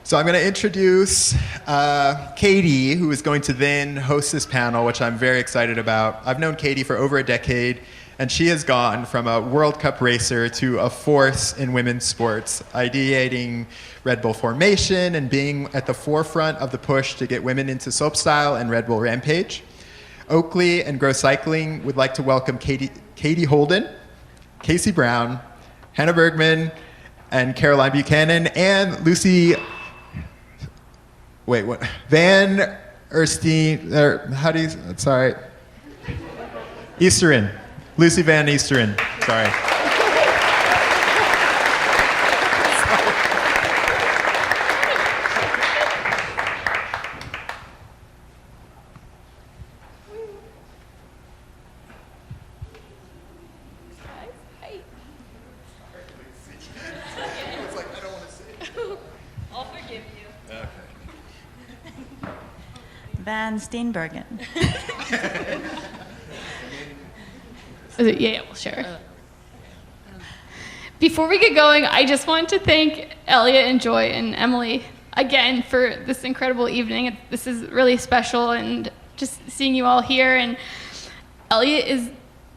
So I'm going to introduce Katie, who is going to then host this panel, which I'm very excited about. I've known Katie for over a decade, and she has gone from a World Cup racer to a force in women's sports, ideating Red Bull formation and being at the forefront of the push to get women into slopestyle and Red Bull Rampage. Oakley and Grow Cycling would like to welcome Katie Holden, Casey Brown, Hannah Bergemann, and Caroline Buchanan, and Lucy... Wait, what? Van Erstein, sorry. Eesteren. Lucy Van Eesteren, sorry. Van Steenbergen. Yeah, well, sure. Before we get going, I just want to thank Elliot and Joy and Emily again for this incredible evening. This is really special, and just seeing you all here. And Elliot is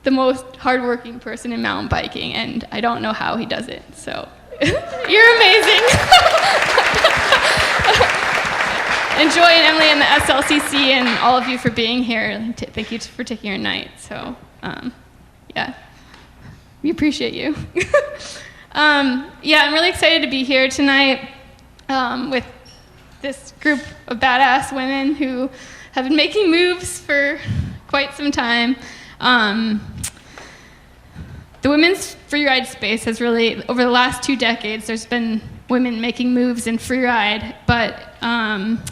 the most hardworking person in mountain biking, and I don't know how he does it. So you're amazing. And Joy and Emily and the SLCC and all of you for being here. Thank you for taking your night. So, yeah, we appreciate you. I'm really excited to be here tonight with this group of badass women who have been making moves for quite some time. The women's freeride space has really, over the last 2 decades, there's been women making moves in freeride, but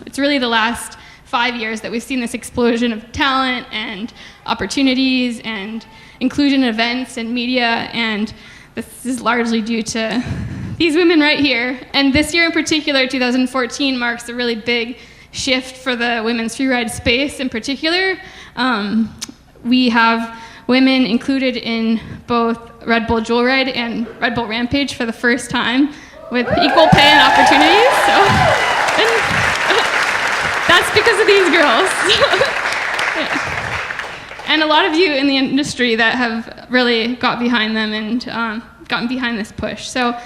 it's really the last 5 years that we've seen this explosion of talent and opportunities and inclusion events and media, and this is largely due to these women right here. And this year in particular, 2014, marks a really big shift for the women's freeride space in particular. We have women included in both Red Bull Joyride and Red Bull Rampage for the first time with equal pay and opportunities. So, and that's because of these girls. Yeah. And a lot of you in the industry that have really got behind them and gotten behind this push. So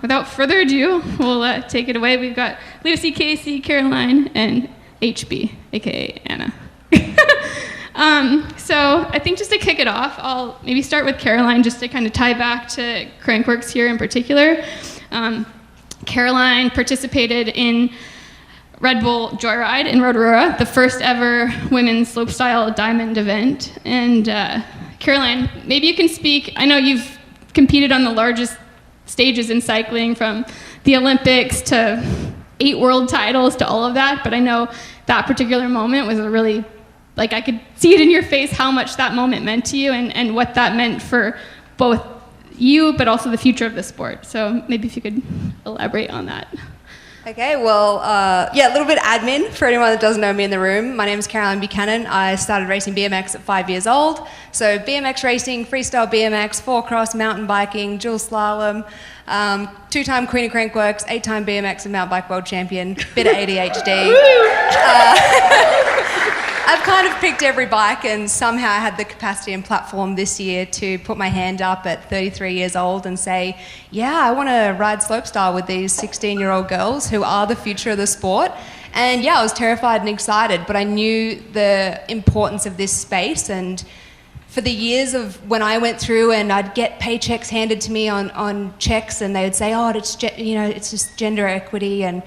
without further ado, we'll take it away. We've got Lucy, Casey, Caroline, and HB, aka Anna. So I think just to kick it off, I'll maybe start with Caroline just to kind of tie back to Crankworx here in particular. Caroline participated in Red Bull Joyride in Rotorua, the first ever women's slopestyle diamond event. And Caroline, maybe you can speak. I know you've competed on the largest stages in cycling, from the Olympics to 8 world titles to all of that, but I know that particular moment was a really, like, I could see it in your face how much that moment meant to you and what that meant for both you, but also the future of the sport. So maybe if you could elaborate on that. Okay, well, a little bit admin for anyone that doesn't know me in the room. My name is Caroline Buchanan. I started racing BMX at 5 years old. So BMX racing, freestyle BMX, 4-cross, mountain biking, dual slalom, 2-time Queen of Crankworx, 8-time BMX and mountain bike world champion, bit of ADHD. I've kind of picked every bike, and somehow I had the capacity and platform this year to put my hand up at 33 years old and say, yeah, I want to ride slopestyle with these 16-year-old girls who are the future of the sport. And yeah, I was terrified and excited, but I knew the importance of this space. And for the years of when I went through and I'd get paychecks handed to me on checks, and they would say, oh, it's just gender equity, and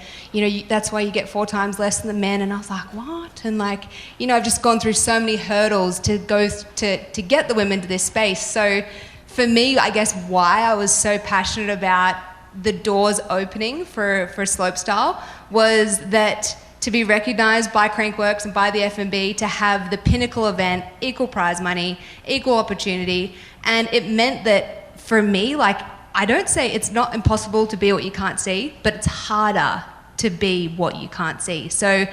that's why you get 4 times less than the men. And I was like, what? And I've just gone through so many hurdles to go to get the women to this space. So for me, I guess why I was so passionate about the doors opening for slopestyle was that to be recognised by Crankworx and by the FMB, to have the pinnacle event, equal prize money, equal opportunity. And it meant that for me, I don't say it's not impossible to be what you can't see, but it's harder to be what you can't see. So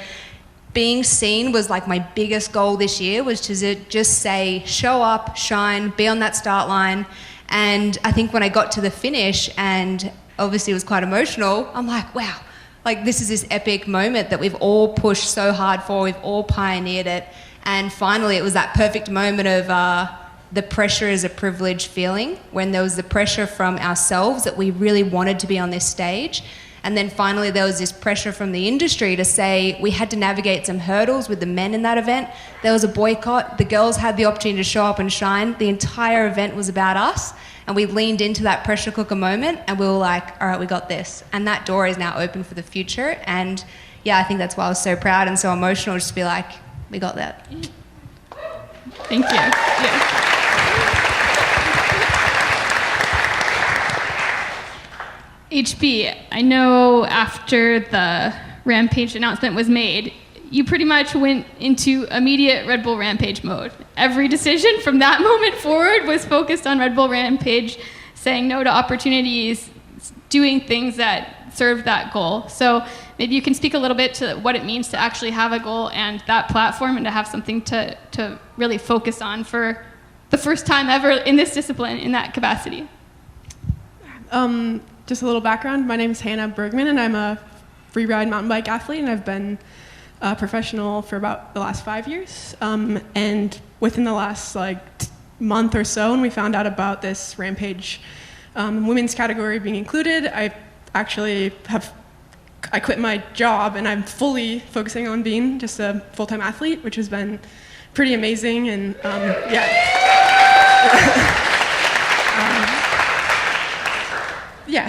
being seen was my biggest goal this year, was to just say, show up, shine, be on that start line. And I think when I got to the finish, and obviously it was quite emotional, I'm like, wow, like this is this epic moment that we've all pushed so hard for, we've all pioneered it, and finally it was that perfect moment of the pressure is a privilege feeling, when there was the pressure from ourselves that we really wanted to be on this stage. And then finally there was this pressure from the industry to say we had to navigate some hurdles with the men in that event. There was a boycott. The girls had the opportunity to show up and shine. The entire event was about us. And we leaned into that pressure cooker moment and we were like, all right, we got this. And that door is now open for the future. And yeah, I think that's why I was so proud and so emotional, just to be like, we got that. Thank you. Yeah. HB, I know after the Rampage announcement was made, you pretty much went into immediate Red Bull Rampage mode. Every decision from that moment forward was focused on Red Bull Rampage, saying no to opportunities, doing things that served that goal. So maybe you can speak a little bit to what it means to actually have a goal and that platform and to have something to really focus on for the first time ever in this discipline in that capacity. Just a little background. My name is Hannah Bergemann, and I'm a freeride mountain bike athlete, and I've been a professional for about the last 5 years. And within the last month or so, when we found out about this Rampage women's category being included, I quit my job, and I'm fully focusing on being just a full-time athlete, which has been pretty amazing. And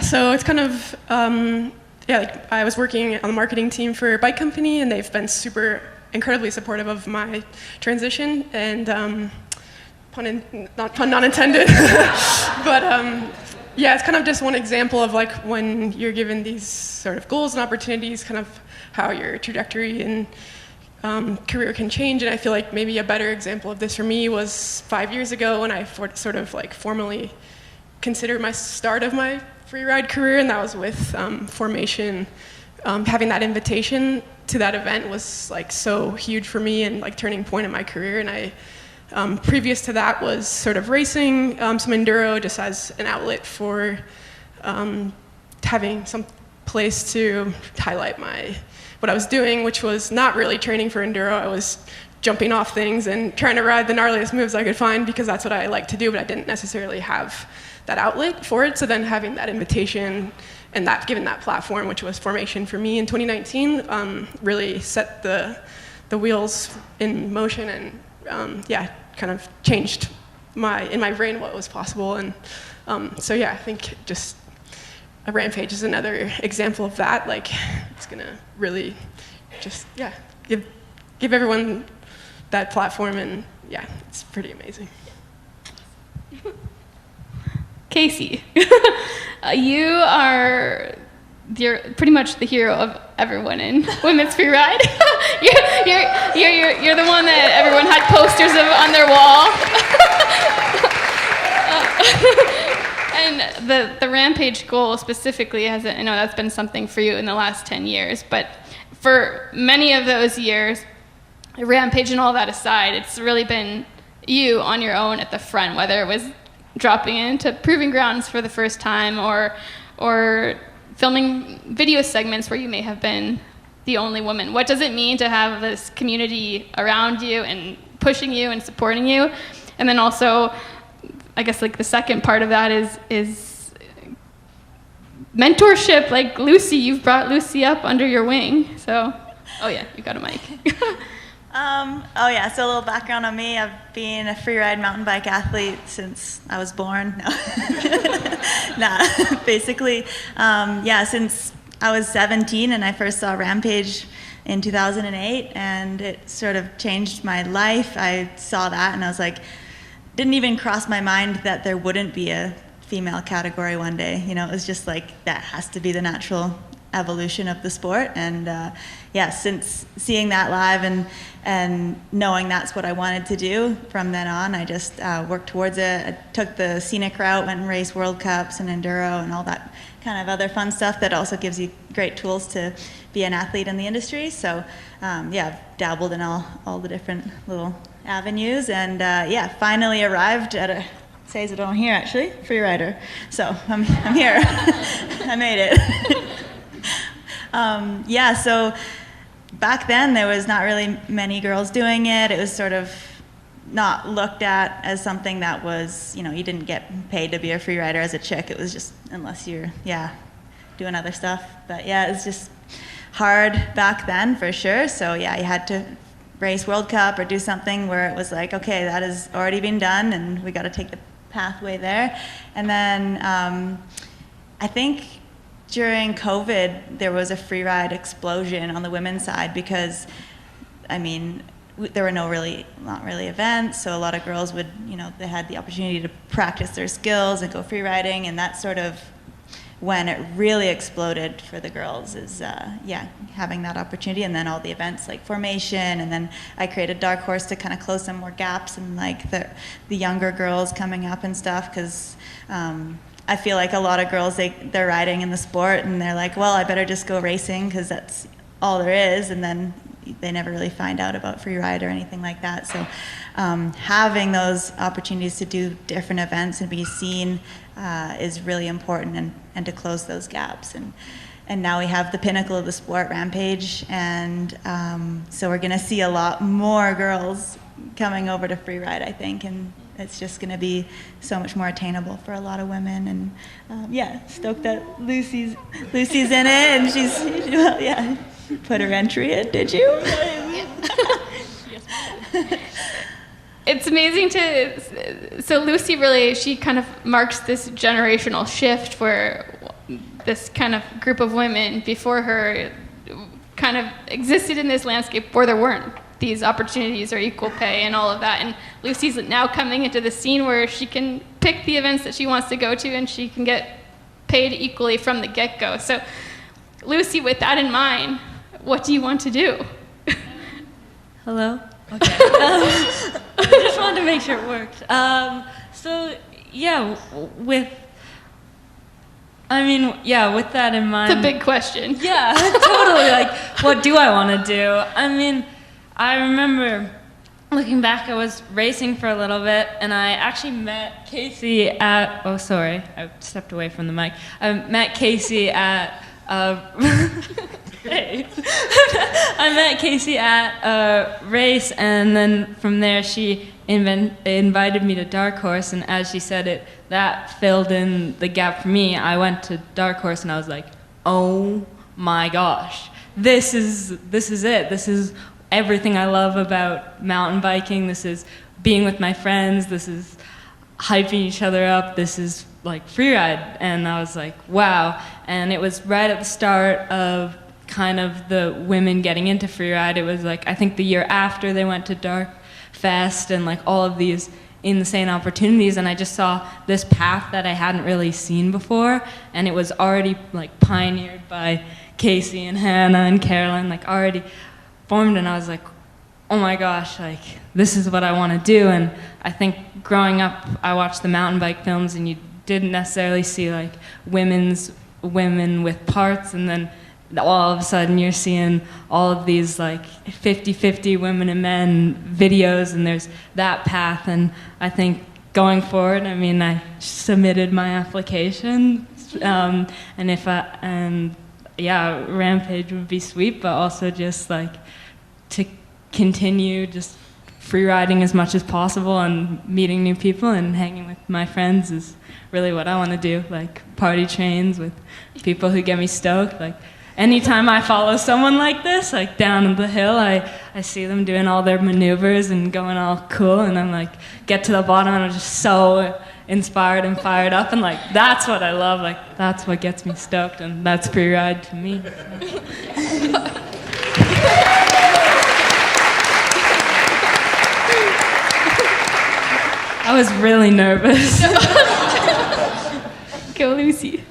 so it's kind of, I was working on the marketing team for a bike company, and they've been incredibly supportive of my transition, and pun not intended, but it's kind of just one example of when you're given these sort of goals and opportunities, kind of how your trajectory and career can change. And I feel like maybe a better example of this for me was 5 years ago when I sort of formally considered my start of my freeride career, and that was with Formation. Having that invitation to that event was so huge for me and turning point in my career. And I, previous to that, was sort of racing some enduro just as an outlet for having some place to highlight what I was doing, which was not really training for enduro. I was jumping off things and trying to ride the gnarliest moves I could find because that's what I like to do, but I didn't necessarily have that outlet for it. So then having that invitation and given that platform, which was Formation for me in 2019, really set the wheels in motion and kind of changed in my brain what was possible. And I think just a Rampage is another example of that. It's gonna really just give everyone that platform, and it's pretty amazing. Casey, you're pretty much the hero of everyone in women's freeride. you're the one that everyone had posters of on their wall. And the Rampage goal specifically I know that's been something for you in the last 10 years, but for many of those years, Rampage and all that aside, it's really been you on your own at the front, whether it was dropping into proving grounds for the first time or filming video segments where you may have been the only woman. What does it mean to have this community around you and pushing you and supporting you? And then also, I guess the second part of that is mentorship. Lucy, you've brought Lucy up under your wing. So, you got a mic. So a little background on me. I've been a freeride mountain bike athlete since I was born. No. Basically, since I was 17 and I first saw Rampage in 2008, and it sort of changed my life. I saw that and I was didn't even cross my mind that there wouldn't be a female category one day. It was just that has to be the natural evolution of the sport. And since seeing that live and knowing that's what I wanted to do from then on, I just worked towards it. I took the scenic route, went and raced World Cups and enduro and all that kind of other fun stuff that also gives you great tools to be an athlete in the industry. So I've dabbled in all the different little avenues, and finally arrived at a says it on here actually, Freerider. So I'm here. I made it. Yeah, so back then there was not really many girls doing it. It was sort of not looked at as something that was, you didn't get paid to be a free rider as a chick. It was just, unless you're, doing other stuff. But yeah, it was just hard back then for sure. So yeah, you had to race World Cup or do something where it was like, okay, that has already been done and we got to take the pathway there. And then I think during COVID, there was a free ride explosion on the women's side because, there were not really events, so a lot of girls would, they had the opportunity to practice their skills and go free riding, and that's sort of when it really exploded for the girls is, having that opportunity, and then all the events like formation, and then I created Dark Horse to kind of close some more gaps in like the younger girls coming up and stuff, because I feel like a lot of girls, they're riding in the sport, and they're like, well, I better just go racing because that's all there is, and then they never really find out about free ride or anything like that. So having those opportunities to do different events and be seen is really important, and to close those gaps. And now we have the pinnacle of the sport, Rampage, and so we're going to see a lot more girls coming over to free ride, I think, and it's just going to be so much more attainable for a lot of women. And stoked that Lucy's in it, and she's put her entry in, did you? It's amazing so Lucy really, she kind of marks this generational shift where this kind of group of women before her kind of existed in this landscape where there weren't these opportunities or equal pay and all of that. And Lucy's now coming into the scene where she can pick the events that she wants to go to and she can get paid equally from the get-go. So Lucy, with that in mind, what do you want to do? Hello? Okay. I just wanted to make sure it worked. With that in mind. It's a big question. Yeah, totally. Like, what do I want to do? I remember looking back, I was racing for a little bit, and I actually met Casey at, I stepped away from the mic. I met Casey at, I met Casey at a race, and then from there she invited me to Dark Horse, and as she said it, that filled in the gap for me. I went to Dark Horse and I was like, oh my gosh, this is it. This is everything I love about mountain biking. This is being with my friends. This is hyping each other up. This is like free ride. And I was like, wow. And it was right at the start of kind of the women getting into free ride. It was like, I think the year after they went to Dark Fest and like all of these insane opportunities, and I just saw this path that I hadn't really seen before, and it was already like pioneered by Casey and Hannah and Carolyn, like already formed, and I was like, oh my gosh, like this is what I want to do. And I think growing up, I watched the mountain bike films, and you didn't necessarily see like women with parts, and then all of a sudden you're seeing all of these like 50-50 women and men videos, and there's that path. And I think going forward, I submitted my application, Rampage would be sweet, but also just like to continue just free riding as much as possible and meeting new people and hanging with my friends is really what I want to do. Like party trains with people who get me stoked. Like anytime I follow someone like this, like down the hill, I see them doing all their maneuvers and going all cool, and I'm like, get to the bottom and I'm just so inspired and fired up, and like that's what I love. Like that's what gets me stoked, and that's free ride to me. I was really nervous. Go, Lucy.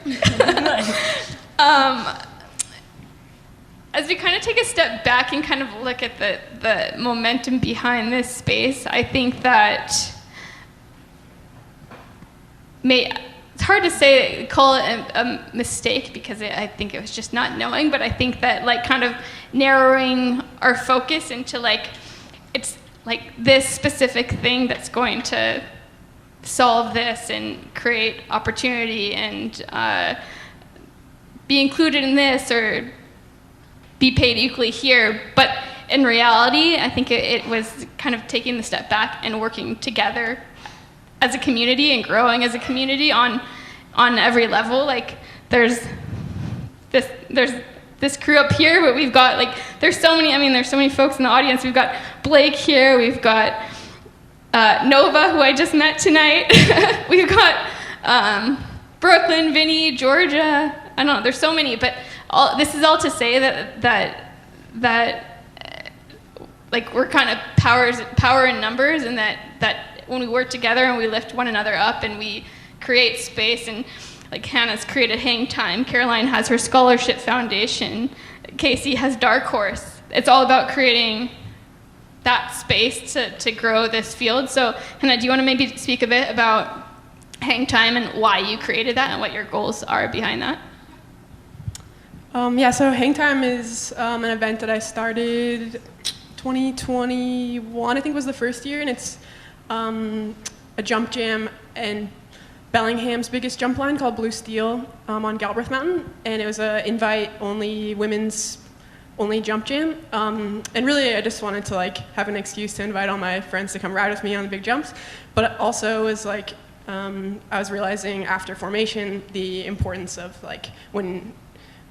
As we kind of take a step back and kind of look at the momentum behind this space, I think that it's hard to say, call it a mistake, because I think it was just not knowing, but I think that like kind of narrowing our focus into like, it's like this specific thing that's going to solve this and create opportunity and be included in this, or be paid equally here. But in reality, I think it was kind of taking the step back and working together as a community and growing as a community on every level. Like there's this crew up here, but we've got like there's so many folks in the audience. We've got Blake here, we've got Nova, who I just met tonight. We've got Brooklyn, Vinny, Georgia. I don't know, there's so many, but this is all to say that like we're kind of power in numbers, and that when we work together and we lift one another up and we create space, and like Hannah's created Hang Time, Caroline has her scholarship foundation, Casey has Dark Horse. It's all about creating that space to grow this field. So Hannah, do you want to maybe speak a bit about Hang Time and why you created that and what your goals are behind that? So Hang Time is an event that I started 2021, I think was the first year, and it's a jump jam and Bellingham's biggest jump line called Blue Steel on Galbraith Mountain, and it was a invite-only, women's-only jump jam. And really, I just wanted to like have an excuse to invite all my friends to come ride with me on the big jumps. But also, it was like I was realizing after formation the importance of like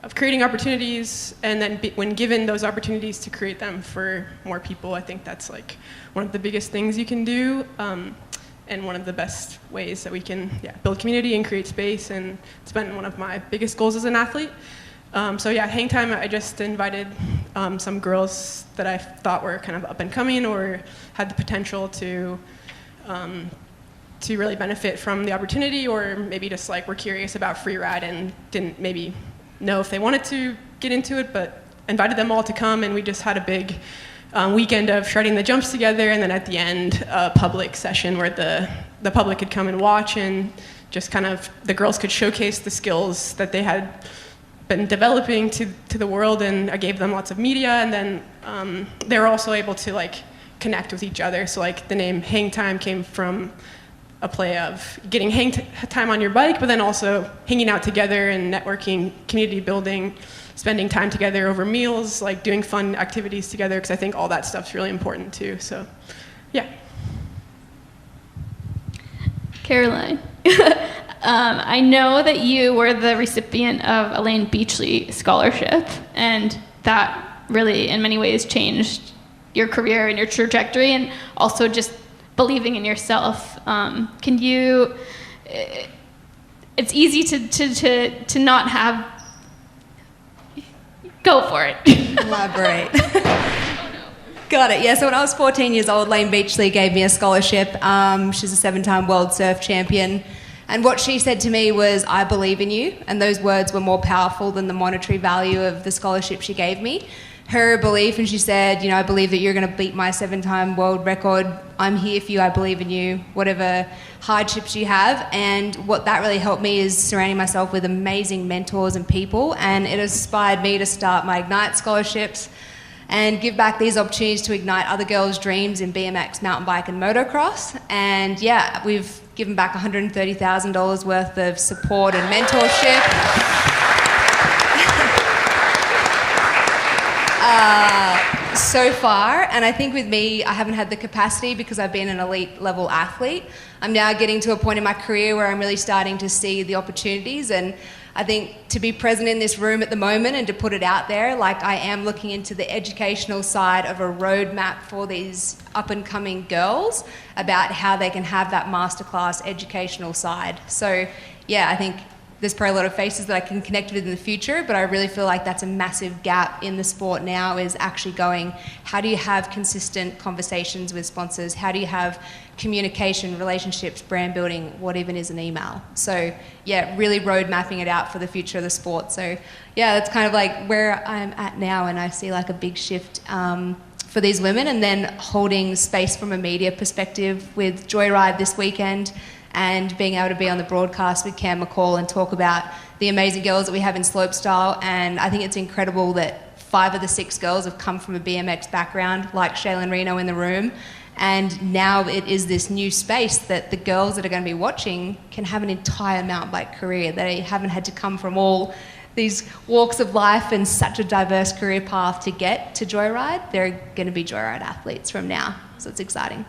of creating opportunities, and then when given those opportunities to create them for more people. I think that's like one of the biggest things you can do. And one of the best ways that we can build community and create space, and it's been one of my biggest goals as an athlete. Hang Time, I just invited some girls that I thought were kind of up and coming or had the potential to really benefit from the opportunity, or maybe just like were curious about Freeride and didn't maybe know if they wanted to get into it, but invited them all to come, and we just had a big weekend of shredding the jumps together, and then at the end, a public session where the public could come and watch, and just kind of the girls could showcase the skills that they had been developing to the world, and I gave them lots of media, and then they were also able to like connect with each other. So like the name Hang Time came from a play of getting hang time on your bike, but then also hanging out together and networking, community building, spending time together over meals, like doing fun activities together, because I think all that stuff's really important too. So, yeah. Caroline, I know that you were the recipient of Elaine Beachley Scholarship, and that really, in many ways, changed your career and your trajectory, and also just believing in yourself. Can you? It's easy to not have. Go for it. Elaborate. Got it. Yeah, so when I was 14 years old, Elaine Beachley gave me a scholarship. She's a 7-time world surf champion. And what she said to me was, I believe in you. And those words were more powerful than the monetary value of the scholarship she gave me. Her belief, and she said, I believe that you're going to beat my 7-time world record. I'm here for you. I believe in you, whatever hardships you have. And what that really helped me is surrounding myself with amazing mentors and people. And it inspired me to start my Ignite scholarships and give back these opportunities to ignite other girls' dreams in BMX, mountain bike, and motocross. And we've given back $130,000 worth of support and mentorship. So far, and I think with me, I haven't had the capacity because I've been an elite level athlete. I'm now getting to a point in my career where I'm really starting to see the opportunities, and I think to be present in this room at the moment and to put it out there, like I am looking into the educational side of a roadmap for these up and coming girls about how they can have that masterclass educational side. So I think there's probably a lot of faces that I can connect with in the future, but I really feel like that's a massive gap in the sport now, is actually going, how do you have consistent conversations with sponsors? How do you have communication, relationships, brand building, what even is an email? So really road mapping it out for the future of the sport. So that's kind of like where I'm at now, and I see like a big shift for these women, and then holding space from a media perspective with Joyride this weekend, and being able to be on the broadcast with Cam McCall and talk about the amazing girls that we have in slopestyle. And I think it's incredible that 5 of the 6 girls have come from a BMX background, like Shaylin Reno in the room. And now it is this new space that the girls that are going to be watching can have an entire mountain bike career. They haven't had to come from all these walks of life and such a diverse career path to get to Joyride, they're going to be Joyride athletes from now. So it's exciting.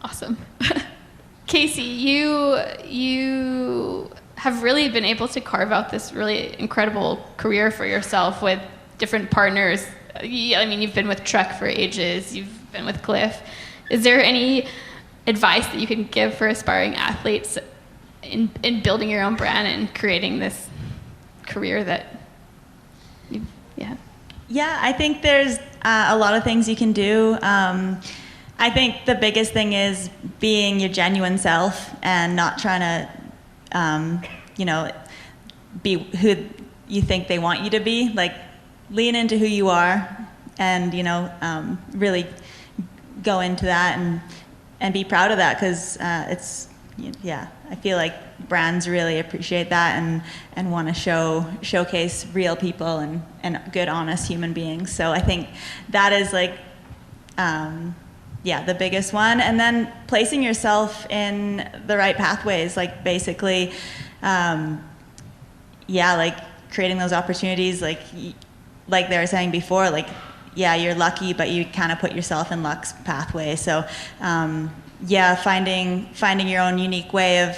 Awesome. Casey, you have really been able to carve out this really incredible career for yourself with different partners. I mean, you've been with Trek for ages, you've been with Cliff. Is there any advice that you can give for aspiring athletes in building your own brand and creating this career that you, Yeah, I think there's a lot of things you can do. I think the biggest thing is being your genuine self and not trying to, be who you think they want you to be. Like, lean into who you are and, really go into that and be proud of that, because I feel like brands really appreciate that and want to showcase real people and good, honest human beings. So I think that is like, the biggest one. And then placing yourself in the right pathways, like basically, like creating those opportunities, like they were saying before, like, you're lucky, but you kind of put yourself in luck's pathway. So, finding your own unique way of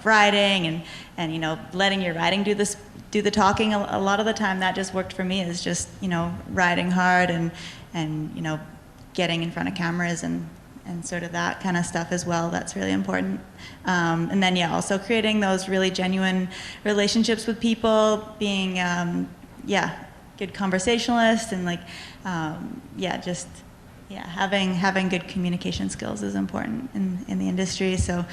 riding and letting your riding do the talking. A lot of the time, that just worked for me. Is just riding hard and getting in front of cameras and sort of that kind of stuff as well. That's really important. And then also creating those really genuine relationships with people, being good conversationalist and having good communication skills is important in the industry. So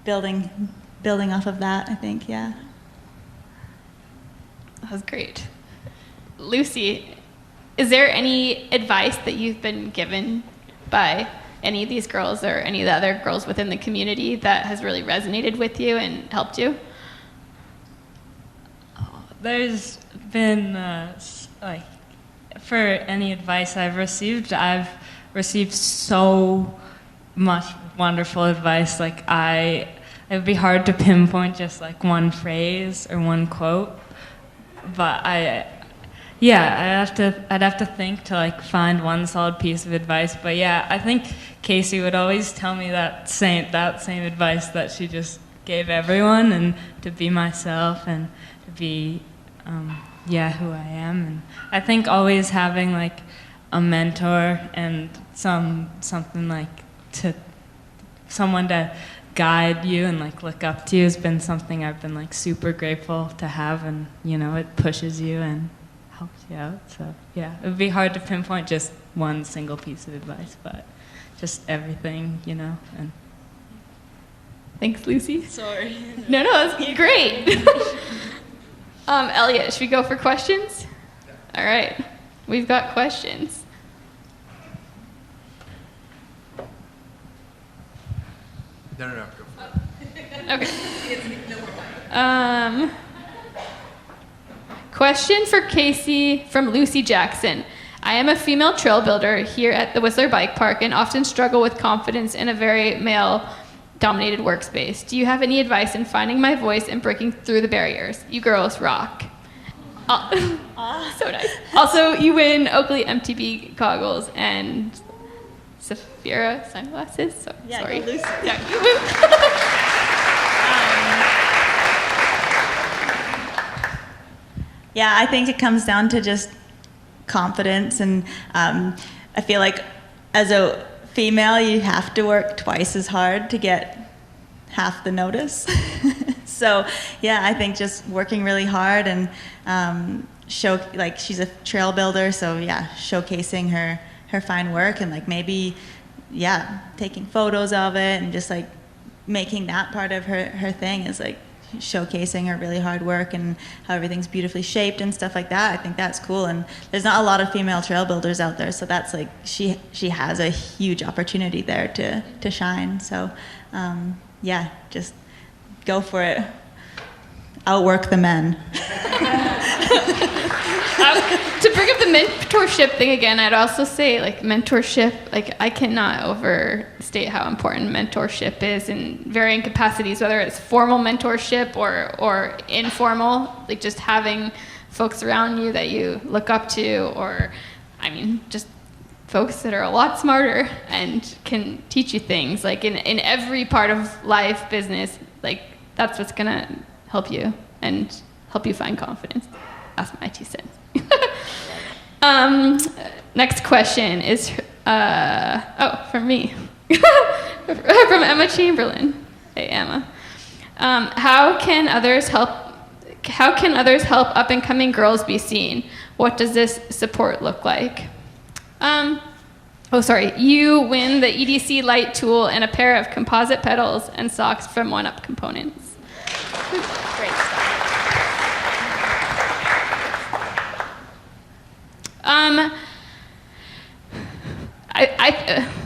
building off of that, I think. That was great. Lucy, is there any advice that you've been given by any of these girls or any of the other girls within the community that has really resonated with you and helped you? There's been, for any advice I've received so much wonderful advice. Like, it would be hard to pinpoint just like one phrase or one quote, but I'd have to think to like find one solid piece of advice. But I think Casey would always tell me that same advice that she just gave everyone, and to be myself and to be who I am. And I think always having like a mentor and something like someone to guide you and like look up to you has been something I've been like super grateful to have, and it pushes you and helps you out. So it would be hard to pinpoint just one single piece of advice, but just everything, and thanks, Lucy. Sorry. No, that's great. Elliot, should we go for questions? All right, we've got questions. No, go for it. Okay. Question for Casey from Lucy Jackson. I am a female trail builder here at the Whistler Bike Park and often struggle with confidence in a very male-dominated workspace. Do you have any advice in finding my voice and breaking through the barriers? You girls rock. So nice. Also, you win Oakley MTB goggles and Saphira sunglasses. Sorry. Go Lucy. I think it comes down to just confidence, and I feel like as a female, you have to work twice as hard to get half the notice. So I think just working really hard and she's a trail builder, so showcasing her fine work and like maybe taking photos of it and just like making that part of her thing is like showcasing her really hard work and how everything's beautifully shaped and stuff like that. I think that's cool, and there's not a lot of female trail builders out there, so that's like she has a huge opportunity there to shine. So just go for it. Outwork the men. to bring up the mentorship thing again, I'd also say like mentorship, like I cannot overstate how important mentorship is in varying capacities, whether it's formal mentorship or informal, like just having folks around you that you look up to, or I mean, just folks that are a lot smarter and can teach you things. Like in every part of life, business, like that's what's gonna help you and help you find confidence. That's my 2 cents. Next question is from me. From Emma Chamberlain. Hey, Emma. How can others help up and coming girls be seen? What does this support look like? You win the EDC light tool and a pair of composite pedals and socks from 1UP Components. Great stuff.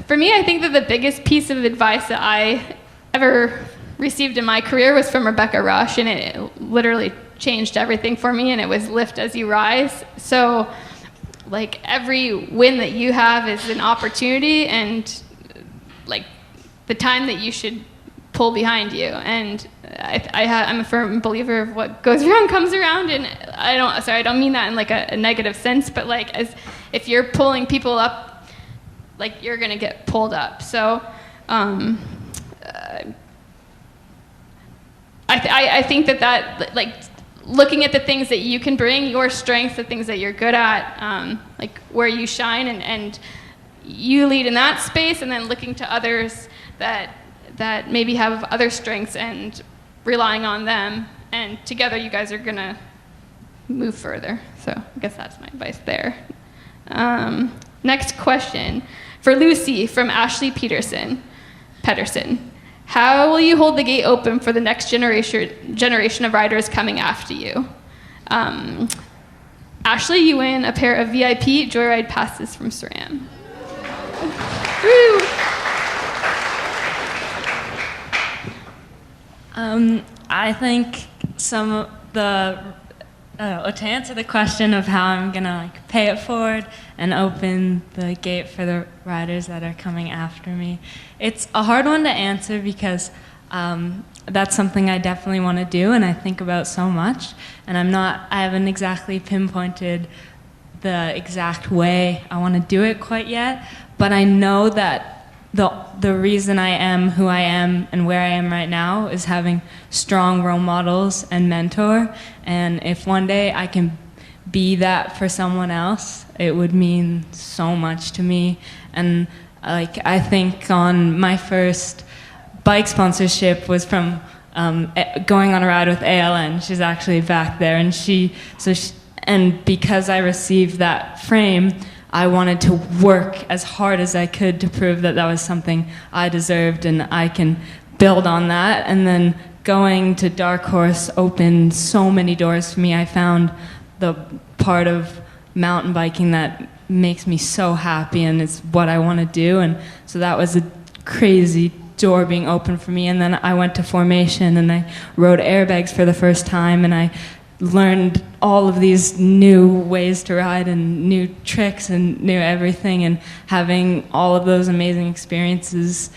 For me, I think that the biggest piece of advice that I ever received in my career was from Rebecca Rush, and it literally changed everything for me, and it was lift as you rise. So, like, every win that you have is an opportunity, and like the time that you should pull behind you. And I'm a firm believer of what goes around comes around, and I don't mean that in like a negative sense, but like as if you're pulling people up, like you're gonna get pulled up. So I think that like looking at the things that you can bring, your strengths, the things that you're good at, like where you shine, and you lead in that space, and then looking to others that maybe have other strengths and relying on them, and together you guys are gonna move further. So I guess that's my advice there. Next question for Lucy from Ashley Pedersen. How will you hold the gate open for the next generation of riders coming after you? Ashley, you win a pair of VIP Joyride passes from SRAM. Woo! I think some of to answer the question of how I'm gonna like pay it forward and open the gate for the riders that are coming after me, it's a hard one to answer because that's something I definitely want to do and I think about so much, and I haven't exactly pinpointed the exact way I want to do it quite yet, but I know that the reason I am who I am and where I am right now is having strong role models and mentor, and if one day I can be that for someone else, it would mean so much to me. And like I think on my first bike sponsorship was from going on a ride with ALN. She's actually back there, and because I received that frame, I wanted to work as hard as I could to prove that that was something I deserved, and I can build on that. And then going to Dark Horse opened so many doors for me. I found the part of mountain biking that makes me so happy, and it's what I want to do. And so that was a crazy door being open for me. And then I went to Formation, and I rode airbags for the first time, and I learned all of these new ways to ride and new tricks and new everything, and having all of those amazing experiences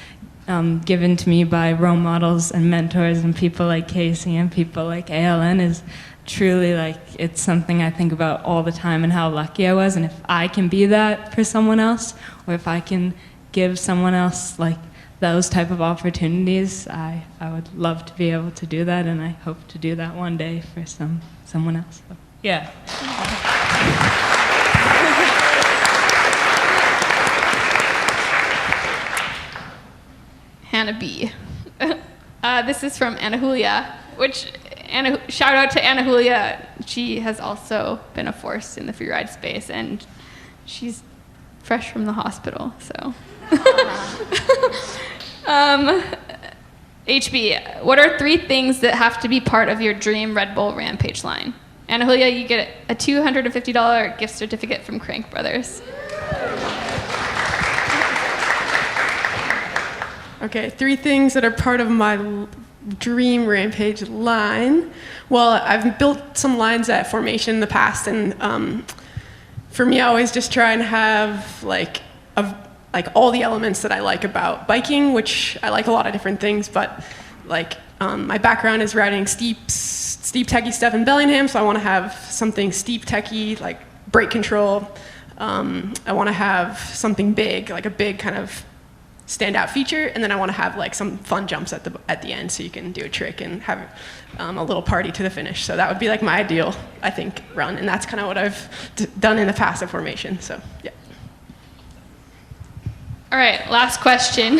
given to me by role models and mentors and people like Casey and people like ALN is truly like, it's something I think about all the time, and how lucky I was. And if I can be that for someone else, or if I can give someone else like those type of opportunities, I would love to be able to do that, and I hope to do that one day for someone else. So, yeah. Hannah B. This is from Anna Julia, shout out to Anna Julia. She has also been a force in the freeride space, and she's fresh from the hospital, so. HB, what are 3 things that have to be part of your dream Red Bull Rampage line? Anna Julia, you get a $250 gift certificate from Crank Brothers. Okay, 3 things that are part of my dream Rampage line. Well, I've built some lines at Formation in the past, and for me, I always just try and have like all the elements that I like about biking, which I like a lot of different things, but like my background is riding steep techie stuff in Bellingham, so I want to have something steep techie, like brake control. I want to have something big, like a big kind of standout feature, and then I want to have like some fun jumps at the end, so you can do a trick and have a little party to the finish. So that would be like my ideal, I think, run, and that's kind of what I've done in the past at Formation. So yeah. All right, last question.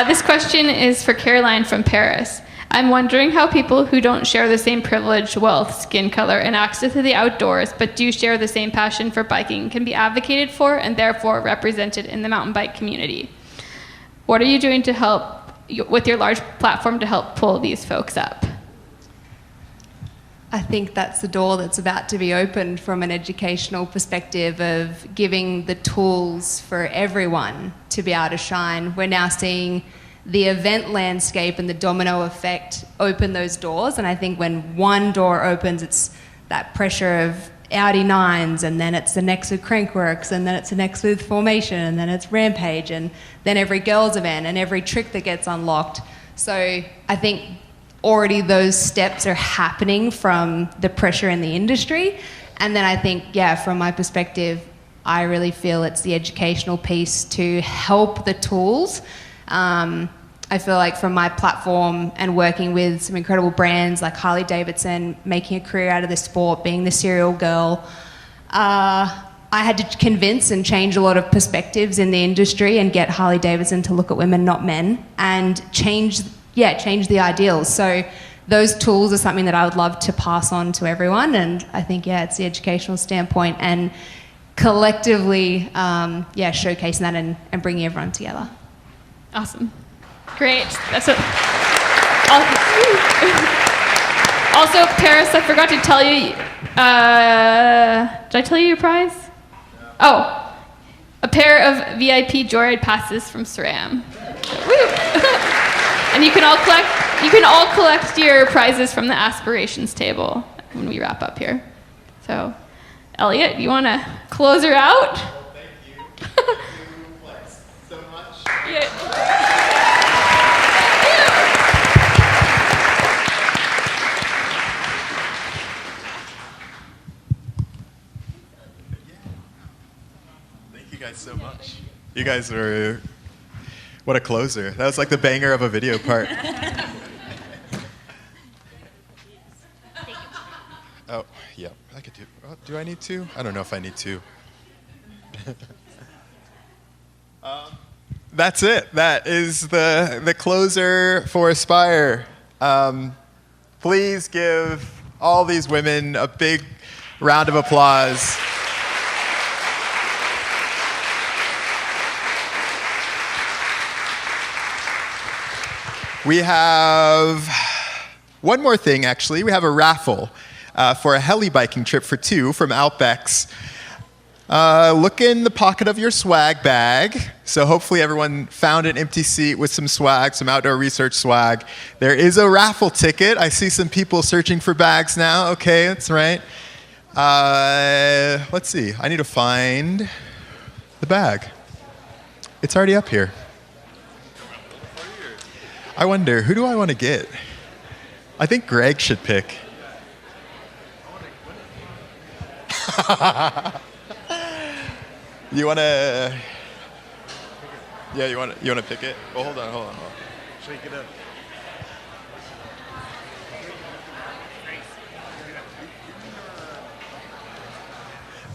This question is for Caroline from Paris. I'm wondering how people who don't share the same privilege, wealth, skin color, and access to the outdoors, but do share the same passion for biking, can be advocated for and therefore represented in the mountain bike community. What are you doing to help, with your large platform, to help pull these folks up? I think that's the door that's about to be opened from an educational perspective of giving the tools for everyone to be able to shine. We're now seeing the event landscape and the domino effect open those doors, and I think when one door opens, it's that pressure of Audi 9s, and then it's the next with Crankworx, and then it's the next with Formation, and then it's Rampage, and then every girls event and every trick that gets unlocked. So I think already those steps are happening from the pressure in the industry, and then I think, yeah, from my perspective, I really feel it's the educational piece to help the tools. I feel like from my platform and working with some incredible brands like Harley Davidson, making a career out of this sport, being the serial girl, I had to convince and change a lot of perspectives in the industry and get Harley Davidson to look at women, not men, and change the ideals. So those tools are something that I would love to pass on to everyone, and I think, yeah, it's the educational standpoint and collectively, showcasing that and bringing everyone together. Awesome. Great. That's it. Also, Paris, I forgot to tell you, did I tell you your prize? No. Oh, a pair of VIP Joyride passes from SRAM. And you can all collect your prizes from the Aspirations table when we wrap up here. So, Elliot, you want to close her out? Well, thank you. So much. Yeah. Thank you guys so much. You guys were, what a closer. That was like the banger of a video part. Oh, yeah, I could do, do I need to? I don't know if I need to. That's it. That is the closer for Aspire. Please give all these women a big round of applause. We have one more thing, actually. We have a raffle for a heli biking trip for two from Alpex. Look in the pocket of your swag bag. So hopefully everyone found an empty seat with some swag, some outdoor research swag. There is a raffle ticket. I see some people searching for bags now. Okay, that's right. Let's see. I need to find the bag. It's already up here. I wonder, who do I want to get? I think Greg should pick. You want to? Yeah, you want to pick it? Well, hold on. Shake it up.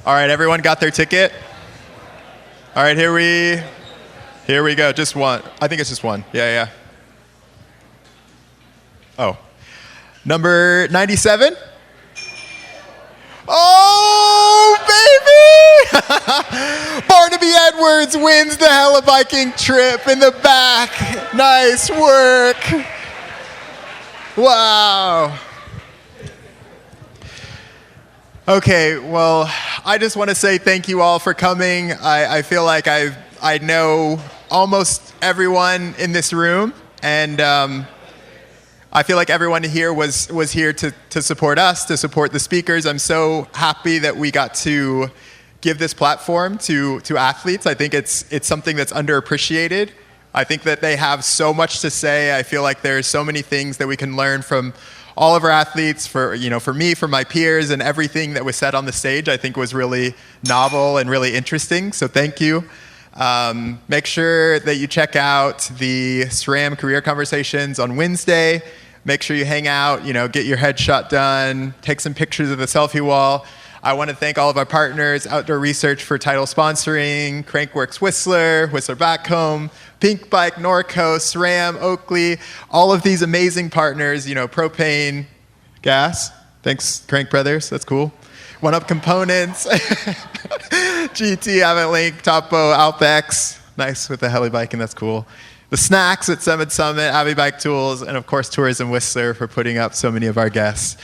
All right, everyone got their ticket? All right, here we go. Just one. I think it's just one. Yeah. Oh. Number 97? Oh, baby! Barnaby Edwards wins the heli biking trip in the back. Nice work. Wow. Okay, well, I just want to say thank you all for coming. I feel like I know almost everyone in this room, and I feel like everyone here was here to support us, to support the speakers. I'm so happy that we got to give this platform to athletes. I think it's something that's underappreciated. I think that they have so much to say. I feel like there's so many things that we can learn from all of our athletes, for me, for my peers, and everything that was said on the stage I think was really novel and really interesting. So thank you. Make sure that you check out the SRAM Career Conversations on Wednesday. Make sure you hang out, get your headshot done, take some pictures of the selfie wall. I want to thank all of our partners, Outdoor Research for title sponsoring, Crankworx Whistler, Whistler Back Home, Pink Bike, Norco, SRAM, Oakley, all of these amazing partners, propane, gas. Thanks, Crank Brothers, that's cool. One Up Components, GT, Avalink, Topo, Alpex, nice with the heli bike, and that's cool. The snacks at Summit, Avi Bike Tools, and of course Tourism Whistler for putting up so many of our guests.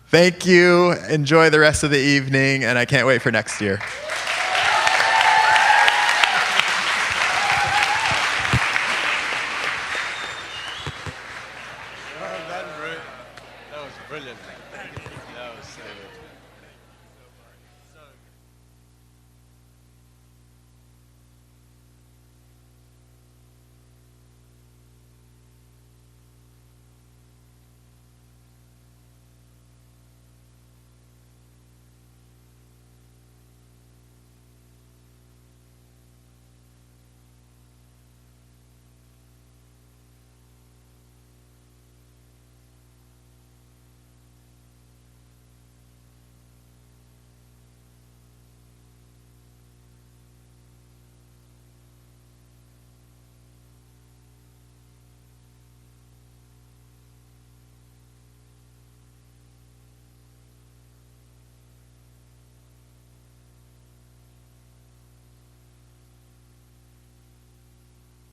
Thank you. Enjoy the rest of the evening, and I can't wait for next year. That was brilliant. That was so good.